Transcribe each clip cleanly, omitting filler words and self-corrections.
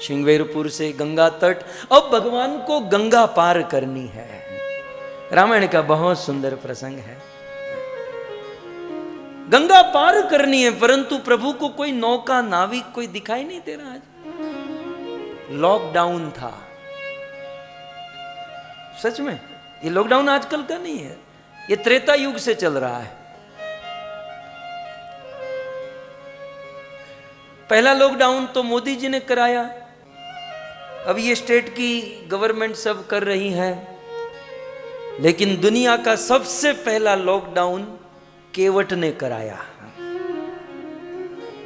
श्रृंगेरपुर से गंगा तट। अब भगवान को गंगा पार करनी है। रामायण का बहुत सुंदर प्रसंग है। गंगा पार करनी है, परंतु प्रभु को कोई नौका नाविक कोई दिखाई नहीं दे रहा। आज लॉकडाउन था। सच में ये लॉकडाउन आजकल का नहीं है, ये त्रेता युग से चल रहा है। पहला लॉकडाउन तो मोदी जी ने कराया, अब ये स्टेट की गवर्नमेंट सब कर रही है। लेकिन दुनिया का सबसे पहला लॉकडाउन केवट ने कराया।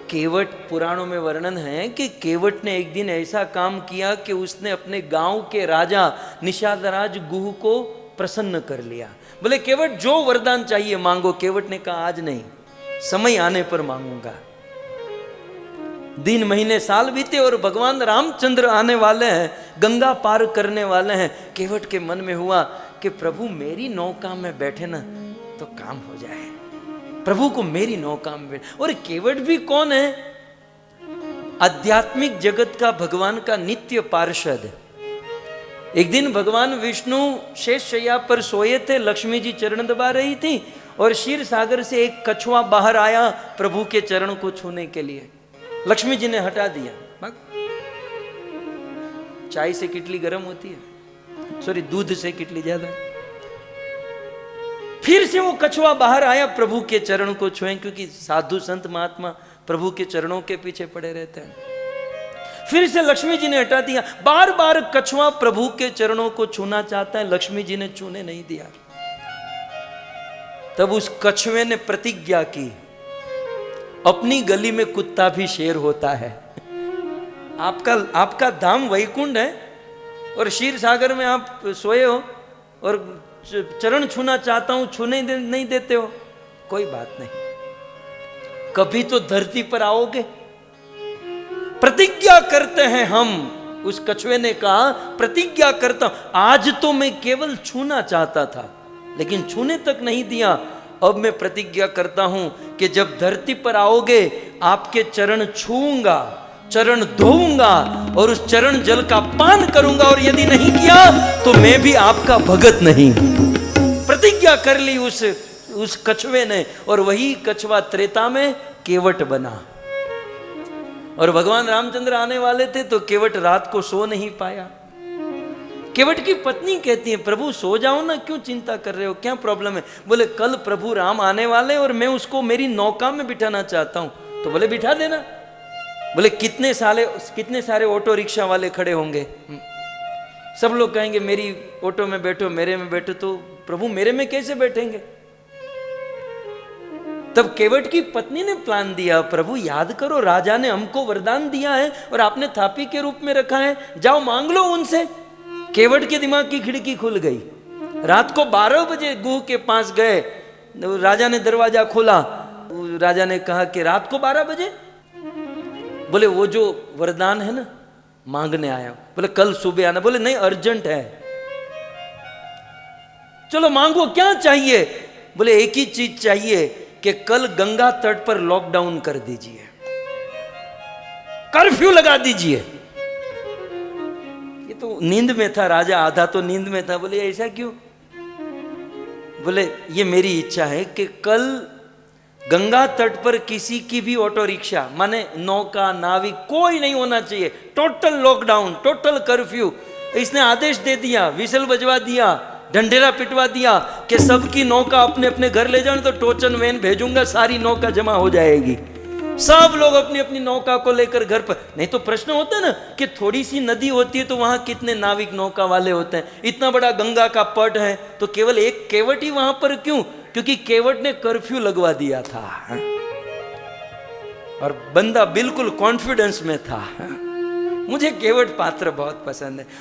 केवट, पुराणों में वर्णन है कि केवट ने एक दिन ऐसा काम किया कि उसने अपने गांव के राजा निषादराज गुह को प्रसन्न कर लिया। बोले केवट जो वरदान चाहिए मांगो। केवट ने कहा आज नहीं, समय आने पर मांगूंगा। दिन महीने साल बीते और भगवान रामचंद्र आने वाले हैं, गंगा पार करने वाले हैं। केवट के मन में हुआ कि प्रभु मेरी नौका में बैठे ना तो काम हो जाए, प्रभु को मेरी नौका में बैठे। और केवट भी कौन है? आध्यात्मिक जगत का भगवान का नित्य पार्षद। एक दिन भगवान विष्णु शेष शैया पर सोए थे, लक्ष्मी जी चरण दबा रही थी और क्षीर सागर से एक कछुआ बाहर आया प्रभु के चरण को छूने के लिए। लक्ष्मी जी ने हटा दिया। चाय से किटली गर्म होती है, सॉरी दूध से किटली ज्यादा। फिर से वो कछुआ बाहर आया प्रभु के चरण को छुए, क्योंकि साधु संत महात्मा प्रभु के चरणों के पीछे पड़े रहते हैं। फिर से लक्ष्मी जी ने हटा दिया। बार बार कछुआ प्रभु के चरणों को छूना चाहता है, लक्ष्मी जी ने छूने नहीं दिया। तब उस कछुए ने प्रतिज्ञा की, अपनी गली में कुत्ता भी शेर होता है। आपका धाम वैकुंठ है और क्षीर सागर में आप सोए हो और चरण छूना चाहता हूं, छूने नहीं देते हो, कोई बात नहीं, कभी तो धरती पर आओगे। प्रतिज्ञा करते हैं हम। उस कछुए ने कहा प्रतिज्ञा करता हूं, आज तो मैं केवल छूना चाहता था लेकिन छूने तक नहीं दिया। अब मैं प्रतिज्ञा करता हूं कि जब धरती पर आओगे आपके चरण छूऊंगा, चरण धोऊंगा और उस चरण जल का पान करूंगा, और यदि नहीं किया तो मैं भी आपका भगत नहीं। प्रतिज्ञा कर ली उस कछुए ने, और वही कछुआ त्रेता में केवट बना। और भगवान रामचंद्र आने वाले थे तो केवट रात को सो नहीं पाया। केवट की पत्नी कहती है प्रभु सो जाओ ना, क्यों चिंता कर रहे हो, क्या प्रॉब्लम है? बोले कल प्रभु राम आने वाले और मैं उसको मेरी नौका में बिठाना चाहता हूं। तो बोले बिठा देना। बोले कितने सारे ऑटो रिक्शा वाले खड़े होंगे, सब लोग कहेंगे मेरी ऑटो में बैठो, मेरे में बैठो। तो प्रभु मेरे में कैसे बैठेंगे? तब केवट की पत्नी ने प्लान दिया, प्रभु याद करो राजा ने हमको वरदान दिया है और आपने थापी के रूप में रखा है, जाओ मांग लो उनसे। केवट के दिमाग की खिड़की खुल गई। रात को 12 बजे गुह के पास गए, राजा ने दरवाजा खोला। राजा ने कहा कि रात को 12 बजे? बोले वो जो वरदान है ना मांगने आया। बोले कल सुबह आना। बोले नहीं अर्जेंट है। चलो मांगो, क्या चाहिए? बोले एक ही चीज चाहिए कि कल गंगा तट पर लॉकडाउन कर दीजिए, कर्फ्यू लगा दीजिए। ये तो नींद में था राजा, आधा तो नींद में था। बोले ऐसा क्यों? बोले ये मेरी इच्छा है कि कल गंगा तट पर किसी की भी ऑटो रिक्शा, माने नौका नाविक कोई नहीं होना चाहिए। Total lockdown, total curfew. इसने आदेश दे दिया, विसल बजवा दिया, ढंढेरा पिटवा दिया कि सबकी नौका अपने अपने घर ले जाओ, तो टोचन वैन भेजूंगा, सारी नौका जमा हो जाएगी। सब लोग अपनी अपनी नौका को लेकर घर पर। नहीं तो प्रश्न होता है ना कि थोड़ी सी नदी होती है तो वहां कितने नाविक नौका वाले होते हैं। इतना बड़ा गंगा का पट है तो केवल एक केवट ही वहां पर क्यों? क्योंकि केवट ने कर्फ्यू लगवा दिया था और बंदा बिल्कुल कॉन्फिडेंस में था। मुझे केवट पात्र बहुत पसंद है।